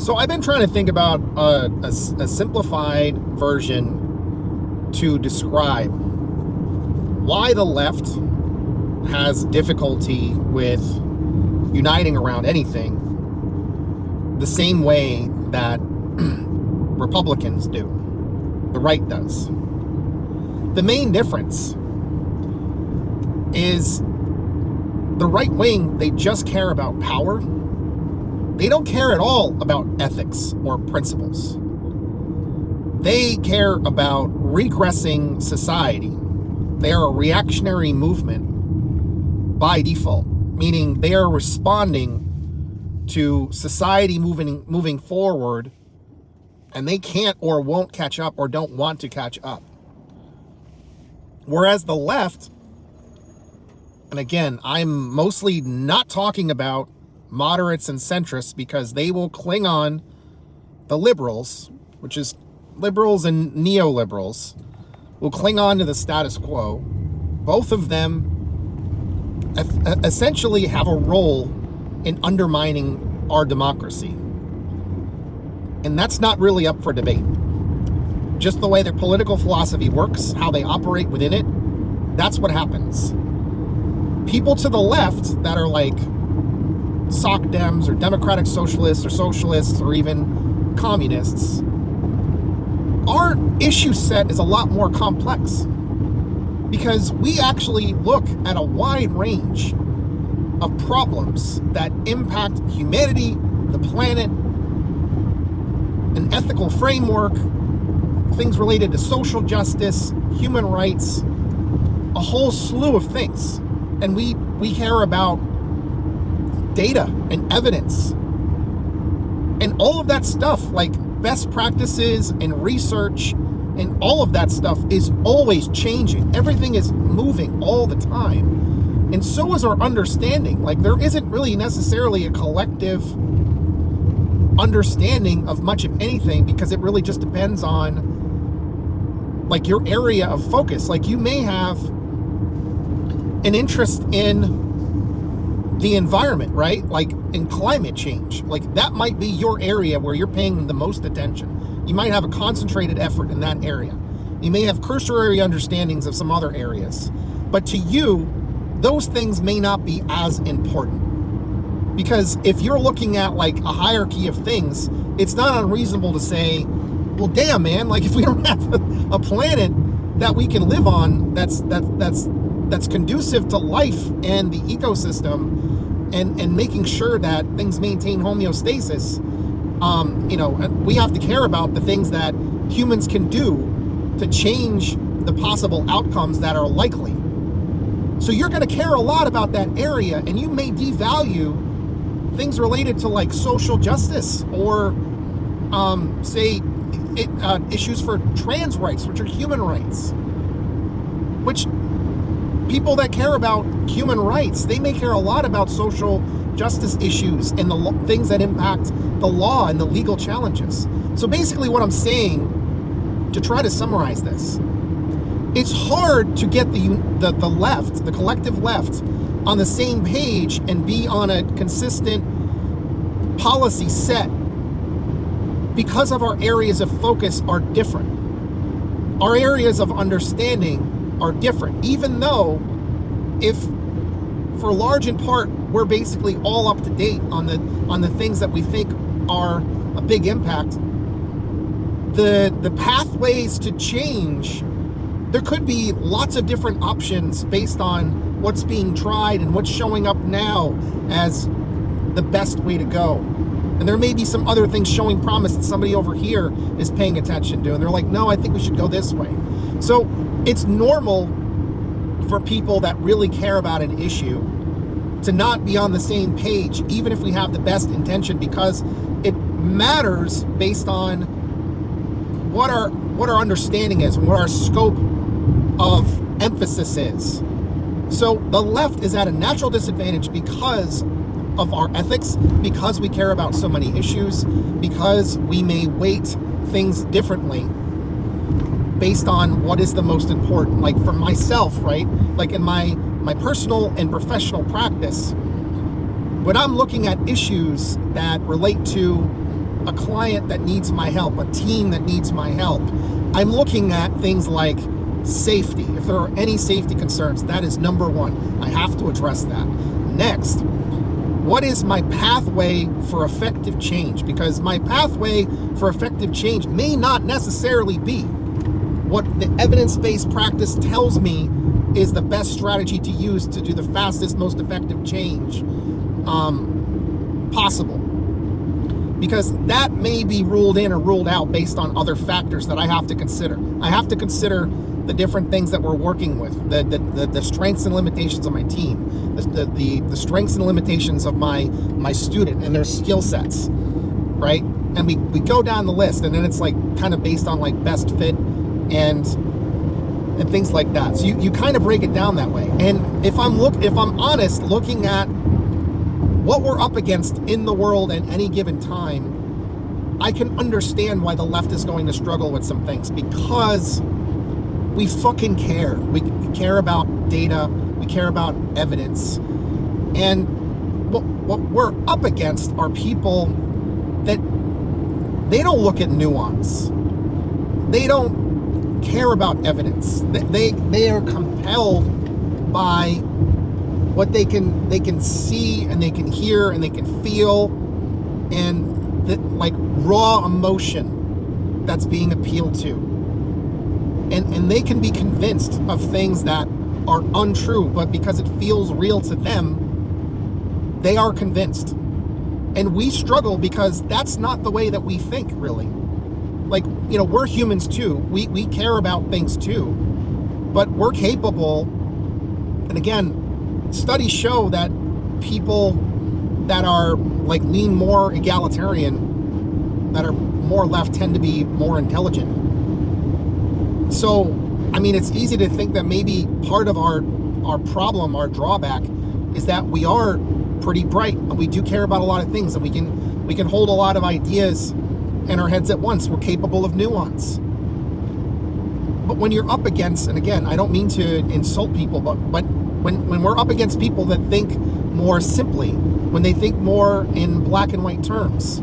So I've been trying to think about a simplified version to describe why the left has difficulty with uniting around anything the same way that Republicans do, the right does. The main difference is the right wing, they just care about power. They don't care at all about ethics or principles. They care about regressing society. They are a reactionary movement by default, meaning they are responding to society moving forward, and they can't or won't catch up or don't want to catch up. Whereas the left, and again, I'm mostly not talking about moderates and centrists because they will cling on, the liberals, which is liberals and neoliberals, will cling on to the status quo. Both of them essentially have a role in undermining our democracy. And that's not really up for debate. Just the way their political philosophy works, how they operate within it, that's what happens. People to the left that are like Soc Dems or Democratic Socialists or even communists, our issue set is a lot more complex because we actually look at a wide range of problems that impact humanity, the planet, an ethical framework, things related to social justice, human rights, a whole slew of things. And we care about data and evidence and all of that stuff, like best practices and research and all of that stuff is always changing. Everything is moving all the time. And so is our understanding. Like there isn't really necessarily a collective understanding of much of anything because it really just depends on like your area of focus. Like you may have an interest in the environment, right? Like in climate change, like that might be your area where you're paying the most attention. You might have a concentrated effort in that area. You may have cursory understandings of some other areas, but to you, those things may not be as important. Because if you're looking at like a hierarchy of things, it's not unreasonable to say, well, damn, man, like if we don't have a planet that we can live on, that's conducive to life and the ecosystem and making sure that things maintain homeostasis, we have to care about the things that humans can do to change the possible outcomes that are likely. So you're going to care a lot about that area, and you may devalue things related to like social justice or issues for trans rights, which are human rights, which people that care about human rights, they may care a lot about social justice issues and the things that impact the law and the legal challenges. So basically what I'm saying, to try to summarize this, it's hard to get the left, the collective left, on the same page and be on a consistent policy set because of our areas of focus are different. Our areas of understanding are different, even though if for large in part we're basically all up to date on the things that we think are a big impact, the pathways to change, there could be lots of different options based on what's being tried and what's showing up now as the best way to go. And there may be some other things showing promise that somebody over here is paying attention to, and they're like, no, I think we should go this way. So it's normal for people that really care about an issue to not be on the same page, even if we have the best intention, because it matters based on what our understanding is and what our scope of emphasis is. So the left is at a natural disadvantage because of our ethics, because we care about so many issues, because we may weight things differently based on what is the most important. Like for myself, right? Like in my personal and professional practice, when I'm looking at issues that relate to a client that needs my help, a team that needs my help, I'm looking at things like safety. If there are any safety concerns, that is number one. I have to address that. Next, what is my pathway for effective change? Because my pathway for effective change may not necessarily be what the evidence-based practice tells me is the best strategy to use to do the fastest, most effective change possible. Because that may be ruled in or ruled out based on other factors that I have to consider. I have to consider the different things that we're working with, the strengths and limitations of my team, the strengths and limitations of my student and their skill sets, right? And we go down the list, and then it's like kind of based on like best fit and things like that. So you kind of break it down that way. And if I'm honest, looking at what we're up against in the world at any given time, I can understand why the left is going to struggle with some things, because we fucking care. We care about data. We care about evidence. And what we're up against are people that they don't look at nuance. They don't care about evidence. They are compelled by what they can see and they can hear and they can feel, and the like raw emotion that's being appealed to. And they can be convinced of things that are untrue, but because it feels real to them, they are convinced. And we struggle because that's not the way that we think, really. Like, you know, we're humans too. We care about things too, but we're capable. And again, studies show that people that are like lean more egalitarian, that are more left, tend to be more intelligent. So, I mean, it's easy to think that maybe part of our problem, our drawback, is that we are pretty bright and we do care about a lot of things, and we can hold a lot of ideas in our heads at once. We're capable of nuance. But when you're up against, and again, I don't mean to insult people, but when we're up against people that think more simply, when they think more in black and white terms,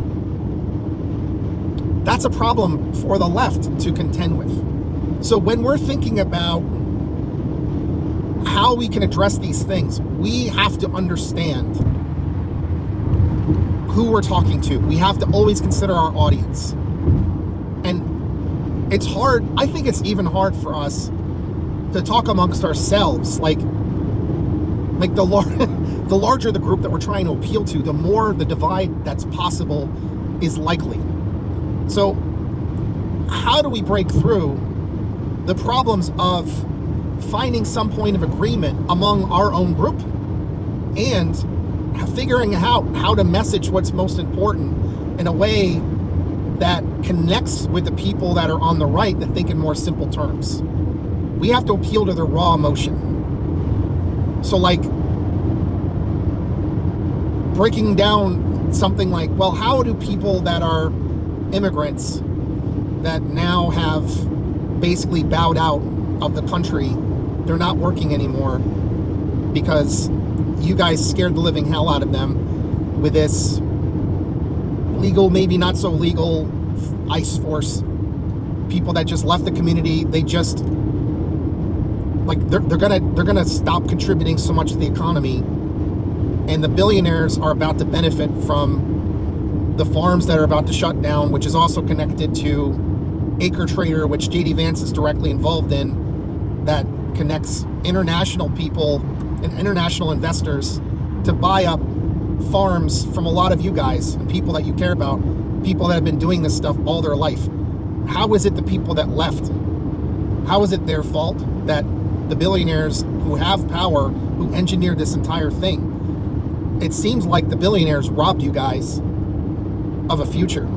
that's a problem for the left to contend with. So when we're thinking about how we can address these things, we have to understand who we're talking to. We have to always consider our audience. And it's hard. I think it's even hard for us to talk amongst ourselves. Like the larger the group that we're trying to appeal to, the more the divide that's possible is likely. So how do we break through the problems of finding some point of agreement among our own group and figuring out how to message what's most important in a way that connects with the people that are on the right that think in more simple terms? We have to appeal to their raw emotion. So like breaking down something like, well, how do people that are immigrants that now have basically bowed out of the country, they're not working anymore because you guys scared the living hell out of them with this legal, maybe not so legal ICE force, people that just left the community. They just like they're gonna stop contributing so much to the economy, and the billionaires are about to benefit from the farms that are about to shut down, which is also connected to Acre Trader, which JD Vance is directly involved in, that connects international people and international investors to buy up farms from a lot of you guys and people that you care about, people that have been doing this stuff all their life. How is it the people that left, how is it their fault that the billionaires who have power, who engineered this entire thing, it seems like the billionaires robbed you guys of a future.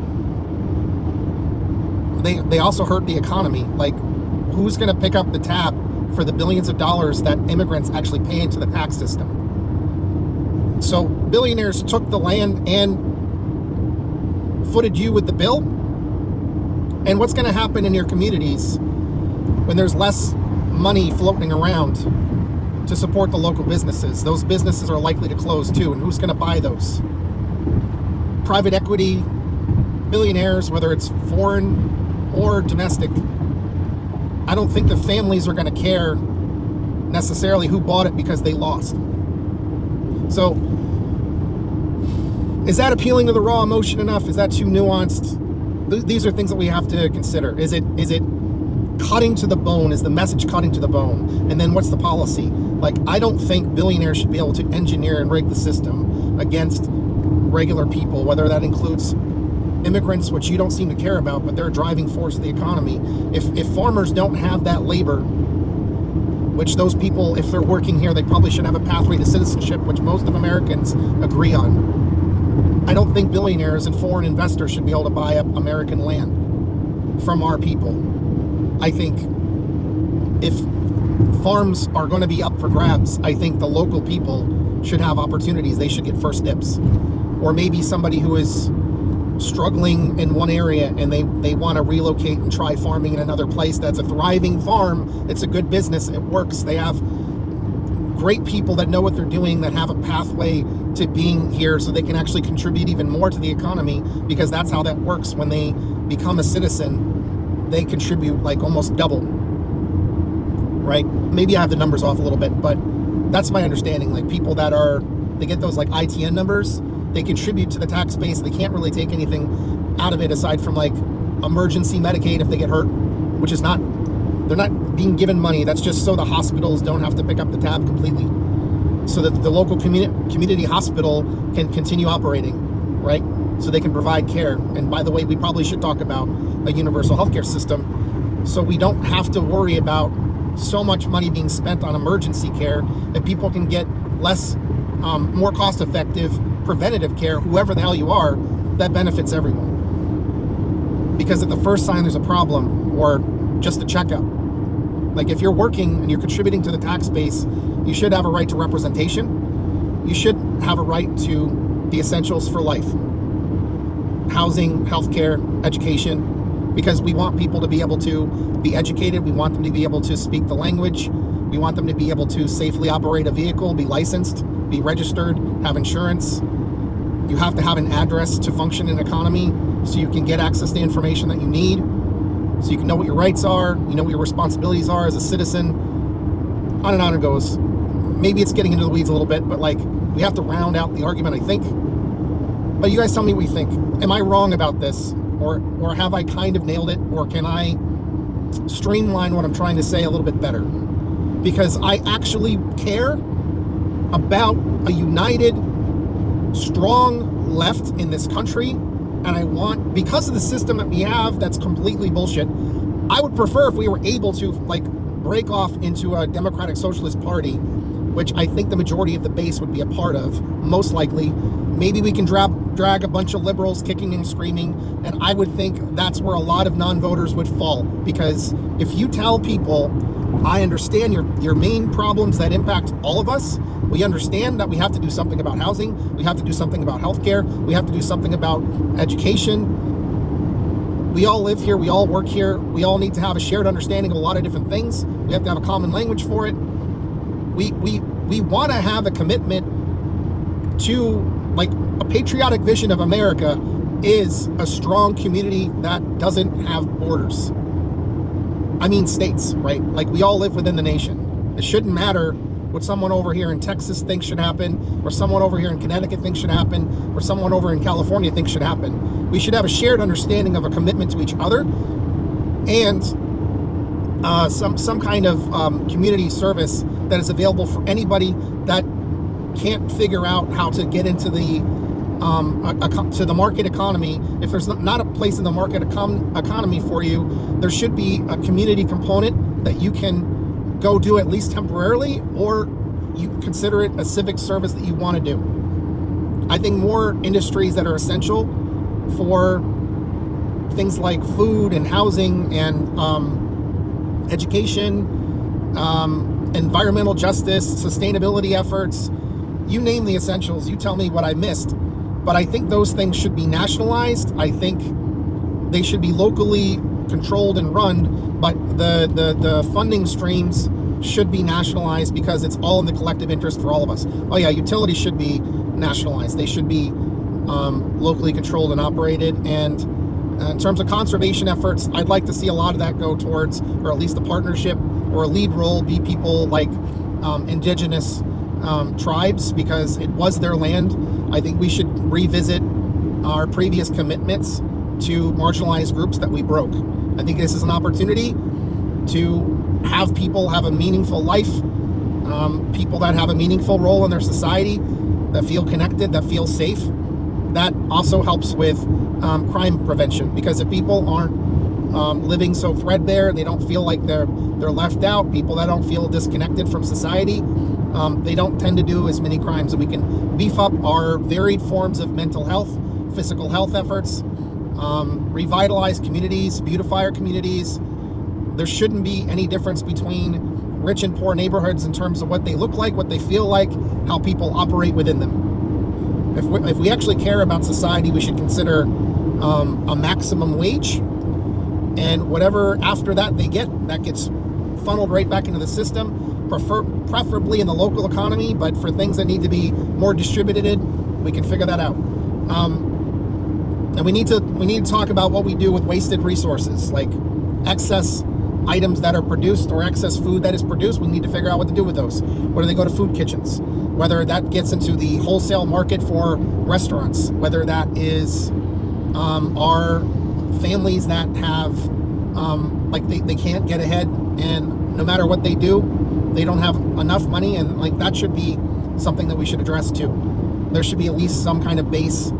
They also hurt the economy. Like, who's going to pick up the tab for the billions of dollars that immigrants actually pay into the tax system? So billionaires took the land and footed you with the bill. And what's going to happen in your communities when there's less money floating around to support the local businesses? Those businesses are likely to close too. And who's going to buy those? Private equity, billionaires, whether it's foreign or domestic, I don't think the families are going to care necessarily who bought it because they lost. So, is that appealing to the raw emotion enough? Is that too nuanced? These are things that we have to consider. Is it cutting to the bone? Is the message cutting to the bone? And then what's the policy? Like, I don't think billionaires should be able to engineer and rig the system against regular people, whether that includes immigrants, which you don't seem to care about, but they're a driving force of the economy. If farmers don't have that labor, which those people, if they're working here, they probably should have a pathway to citizenship, which most of Americans agree on. I don't think billionaires and foreign investors should be able to buy up American land from our people. I think if farms are going to be up for grabs, I think the local people should have opportunities. They should get first dibs. Or maybe somebody who is struggling in one area and they want to relocate and try farming in another place that's a thriving farm. It's a good business. It works. They have great people that know what they're doing, that have a pathway to being here so they can actually contribute even more to the economy, because that's how that works. When they become a citizen, they contribute like almost double, right? Maybe I have the numbers off a little bit, but that's my understanding. Like, people that they get those like ITN numbers, they contribute to the tax base. They can't really take anything out of it aside from like emergency Medicaid if they get hurt, which is not, they're not being given money. That's just so the hospitals don't have to pick up the tab completely, so that the local community hospital can continue operating, right? So they can provide care. And by the way, we probably should talk about a universal healthcare system, so we don't have to worry about so much money being spent on emergency care, that people can get less, more cost-effective preventative care, whoever the hell you are, that benefits everyone. Because at the first sign there's a problem, or just a checkup, like if you're working and you're contributing to the tax base, you should have a right to representation. You should have a right to the essentials for life: housing, healthcare, education, because we want people to be able to be educated. We want them to be able to speak the language. We want them to be able to safely operate a vehicle, be licensed, be registered, have insurance. You have to have an address to function in an economy, so you can get access to information that you need, so you can know what your rights are, you know what your responsibilities are as a citizen. On and on it goes. Maybe it's getting into the weeds a little bit, but like, we have to round out the argument, I think. But you guys tell me what you think. Am I wrong about this? Or have I kind of nailed it? Or can I streamline what I'm trying to say a little bit better? Because I actually care about a united, strong left in this country, and I want, because of the system that we have that's completely bullshit, I would prefer if we were able to like break off into a democratic socialist party, which I think the majority of the base would be a part of, most likely. Maybe we can drag a bunch of liberals kicking and screaming, and I would think that's where a lot of non-voters would fall. Because if you tell people, I understand your main problems that impact all of us, we understand that we have to do something about housing, we have to do something about healthcare, we have to do something about education. We all live here, we all work here, we all need to have a shared understanding of a lot of different things. We have to have a common language for it. We want to have a commitment to, like, a patriotic vision of America is a strong community that doesn't have borders. I mean states, right? Like, we all live within the nation. It shouldn't matter what someone over here in Texas thinks should happen, or someone over here in Connecticut thinks should happen, or someone over in California thinks should happen. We should have a shared understanding of a commitment to each other, and some kind of community service that is available for anybody that can't figure out how to get into the to the market economy. If there's not a place in the market economy for you, there should be a community component that you can go do at least temporarily, or you consider it a civic service that you want to do. I think more industries that are essential for things like food and housing and education, environmental justice, sustainability efforts, you name the essentials, you tell me what I missed. But I think those things should be nationalized. I think they should be locally controlled and run, but the funding streams should be nationalized, because it's all in the collective interest for all of us. Oh yeah, utilities should be nationalized. They should be locally controlled and operated. And in terms of conservation efforts, I'd like to see a lot of that go towards, or at least a partnership or a lead role, be people like indigenous tribes, because it was their land. I think we should revisit our previous commitments to marginalized groups that we broke. I think this is an opportunity to have people have a meaningful life, people that have a meaningful role in their society, that feel connected, that feel safe. That also helps with crime prevention, because if people aren't living so threadbare, they don't feel like they're left out, people that don't feel disconnected from society, they don't tend to do as many crimes. And we can beef up our varied forms of mental health, physical health efforts, revitalize communities, beautify our communities. There shouldn't be any difference between rich and poor neighborhoods in terms of what they look like, what they feel like, how people operate within them. If we actually care about society, we should consider a maximum wage, and whatever after that they get, that gets funneled right back into the system, preferably in the local economy, but for things that need to be more distributed, we can figure that out. And we need to talk about what we do with wasted resources, like excess items that are produced or excess food that is produced. We need to figure out what to do with those. Whether they go to food kitchens, whether that gets into the wholesale market for restaurants, whether that is our families that have like they can't get ahead, and no matter what they do, they don't have enough money, and like that should be something that we should address too. There should be at least some kind of base,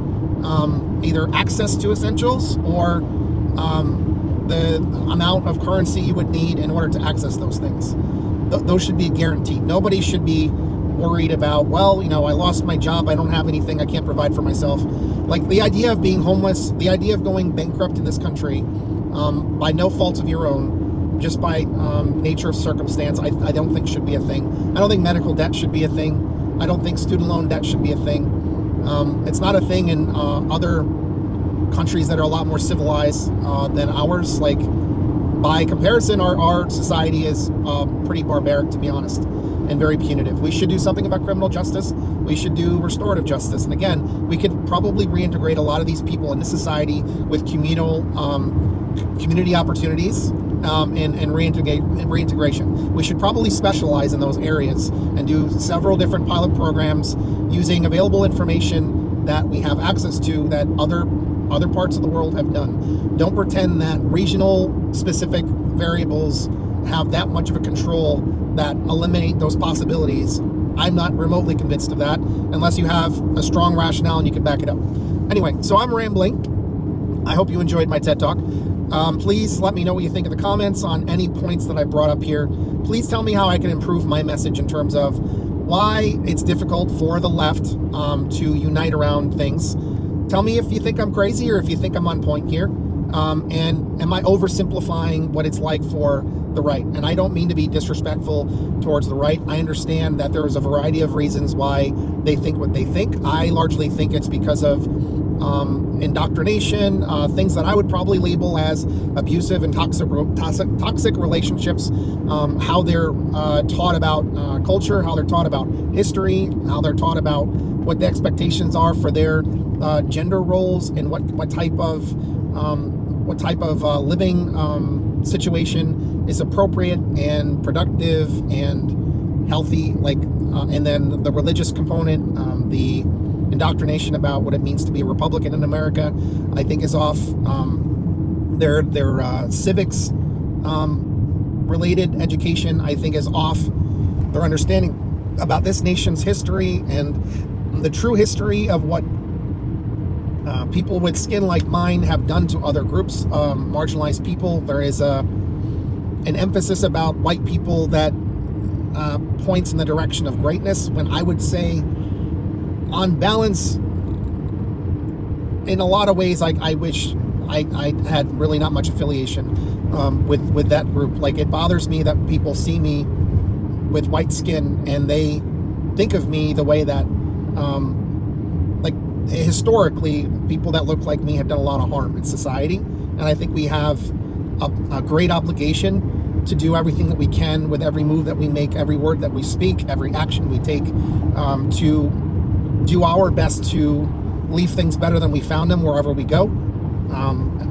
either access to essentials or the amount of currency you would need in order to access those things. Those should be guaranteed. Nobody should be worried about, well, I lost my job, I don't have anything, I can't provide for myself. Like the idea of being homeless, the idea of going bankrupt in this country by no fault of your own, just by nature of circumstance, I don't think should be a thing. I don't think medical debt should be a thing. I don't think student loan debt should be a thing. It's not a thing in other countries that are a lot more civilized than ours. Like by comparison, our society is pretty barbaric, to be honest, and very punitive. We should do something about criminal justice. We should do restorative justice. And again, we could probably reintegrate a lot of these people into society with community opportunities and reintegration. We should probably specialize in those areas and do several different pilot programs using available information that we have access to that other parts of the world have done. Don't pretend that regional specific variables have that much of a control that eliminate those possibilities. I'm not remotely convinced of that unless you have a strong rationale and you can back it up. Anyway, so I'm rambling. I hope you enjoyed my TED Talk. Please let me know what you think in the comments on any points that I brought up here. Please tell me how I can improve my message in terms of why it's difficult for the left to unite around things. Tell me if you think I'm crazy or if you think I'm on point here. And am I oversimplifying what it's like for the right? And I don't mean to be disrespectful towards the right. I understand that there is a variety of reasons why they think what they think. I largely think it's because of indoctrination, things that I would probably label as abusive and toxic relationships, how they're taught about culture, how they're taught about history, how they're taught about what the expectations are for their gender roles, and what type of living situation is appropriate and productive and healthy. And then the religious component, the indoctrination about what it means to be a Republican in America, I think is off. Their civics related education, I think, is off. Their understanding about this nation's history and the true history of what people with skin like mine have done to other groups, marginalized people. There is an emphasis about white people that points in the direction of greatness, when I would say, on balance, in a lot of ways, I wish I had really not much affiliation with that group. Like, it bothers me that people see me with white skin and they think of me the way that, like, historically, people that look like me have done a lot of harm in society. And I think we have a great obligation to do everything that we can with every move that we make, every word that we speak, every action we take, to do our best to leave things better than we found them wherever we go.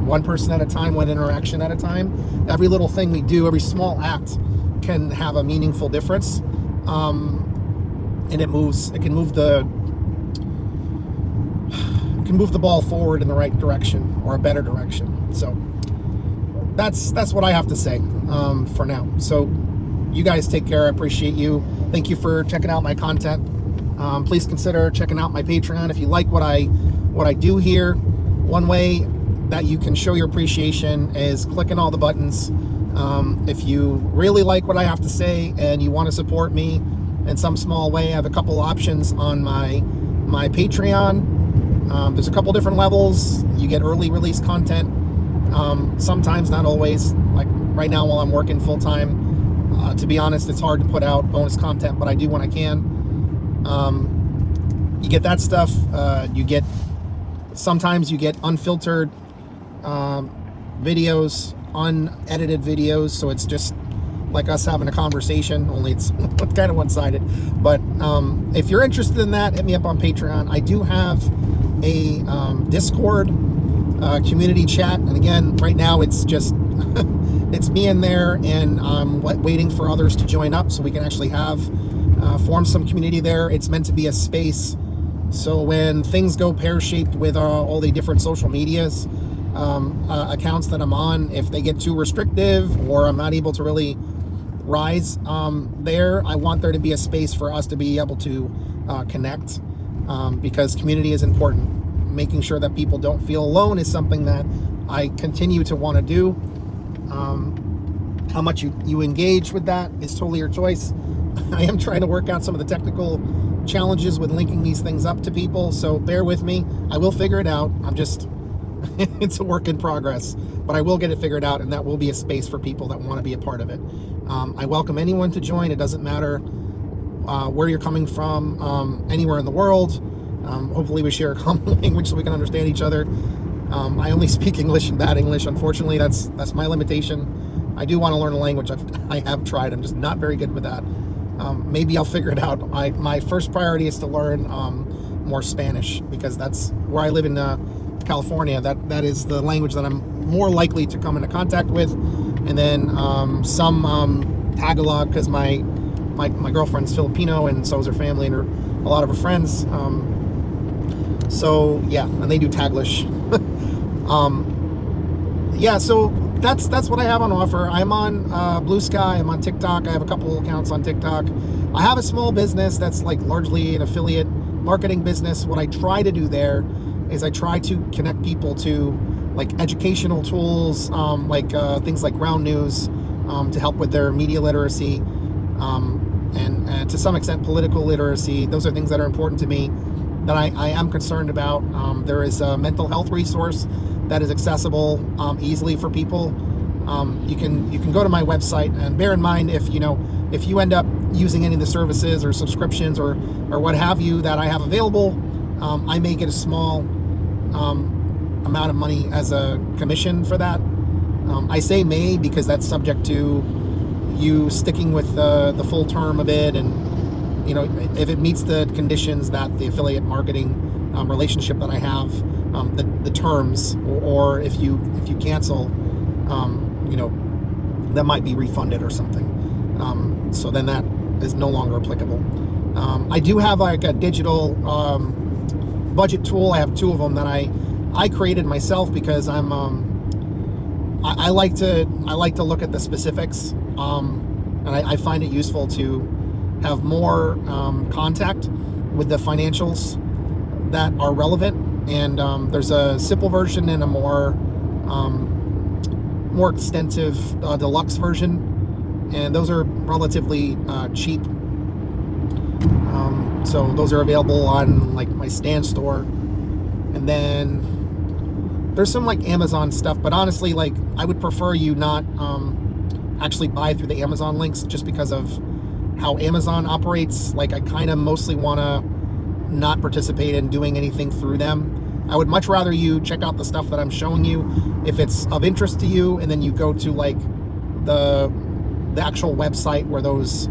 One person at a time, one interaction at a time. Every little thing we do, every small act can have a meaningful difference. And it can move the ball forward in the right direction, or a better direction. So that's what I have to say for now. So you guys take care. I appreciate you. Thank you for checking out my content. Please consider checking out my Patreon if you like what I do here. One way that you can show your appreciation is clicking all the buttons. If you really like what I have to say and you want to support me in some small way, I have a couple options on my Patreon. There's a couple different levels. You get early release content. Sometimes, not always. Like right now while I'm working full time, to be honest, it's hard to put out bonus content, but I do when I can. You get that stuff. Sometimes you get unfiltered videos, unedited videos, so it's just like us having a conversation, only it's kind of one-sided. But if you're interested in that, hit me up on Patreon. I do have a Discord community chat, and again, right now it's just it's me in there, and I'm waiting for others to join up so we can actually form some community there. It's meant to be a space, so when things go pear-shaped with all the different social medias accounts that I'm on, if they get too restrictive or I'm not able to really rise there, I want there to be a space for us to be able to connect, because community is important. Making sure that people don't feel alone is something that I continue to want to do. How much you engage with that is totally your choice. I am trying to work out some of the technical challenges with linking these things up to people, so bear with me. I will figure it out. It's a work in progress, but I will get it figured out, and that will be a space for people that want to be a part of it. I welcome anyone to join. It doesn't matter where you're coming from, anywhere in the world. Hopefully we share a common language so we can understand each other. I only speak English and bad English. Unfortunately, that's my limitation. I do want to learn a language. I have tried. I'm just not very good with that. Maybe I'll figure it out. My first priority is to learn more Spanish, because that's where I live in California. That is the language that I'm more likely to come into contact with, and then some Tagalog, because my girlfriend's Filipino, and so is her family and a lot of her friends. So yeah, and they do Taglish. Yeah, so that's what I have on offer. I'm on Blue Sky. I'm on TikTok. I have a couple accounts on TikTok. I have a small business that's like largely an affiliate marketing business. What I try to do there is I try to connect people to like educational tools, things like Ground News, to help with their media literacy, and to some extent political literacy. Those are things that are important to me, that I am concerned about. There is a mental health resource that is accessible easily for people. You can go to my website, and bear in mind, if you end up using any of the services or subscriptions or what have you that I have available, I may get a small amount of money as a commission for that. I say may because that's subject to you sticking with the full term of it, and if it meets the conditions that the affiliate marketing relationship that I have, the terms, or if you cancel, that might be refunded or something. So then that is no longer applicable. I do have like a digital budget tool. I have two of them that I created myself, because I like to look at the specifics, and I find it useful to have more contact with the financials that are relevant. And there's a simple version and a more extensive deluxe version, and those are relatively cheap. So those are available on like my Stan store, and then there's some like Amazon stuff, but honestly, like I would prefer you not actually buy through the Amazon links, just because of how Amazon operates. Like I kind of mostly want to not participate in doing anything through them. I would much rather you check out the stuff that I'm showing you if it's of interest to you, and then you go to like the actual website where those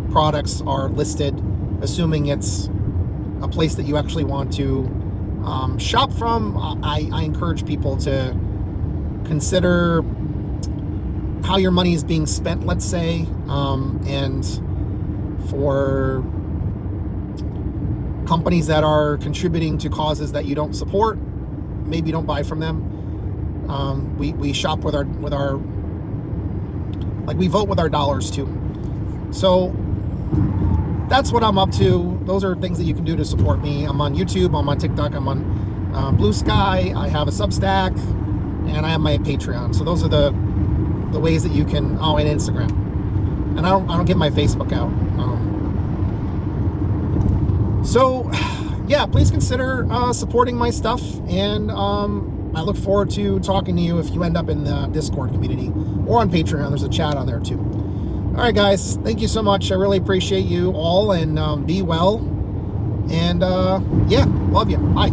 products are listed, assuming it's a place that you actually want to shop from. I encourage people to consider how your money is being spent, let's say, and for companies that are contributing to causes that you don't support, maybe don't buy from them. We shop with our like we vote with our dollars too. So that's what I'm up to. Those are things that you can do to support me. I'm on YouTube, I'm on TikTok, I'm on Blue Sky, I have a Substack, and I have my Patreon. So those are the ways that you can. Oh, and Instagram. And I don't get my Facebook out. So yeah, please consider supporting my stuff, and I look forward to talking to you if you end up in the Discord community or on Patreon. There's a chat on there too. All right, guys, thank you so much. I really appreciate you all, and be well. And yeah, love you. Bye.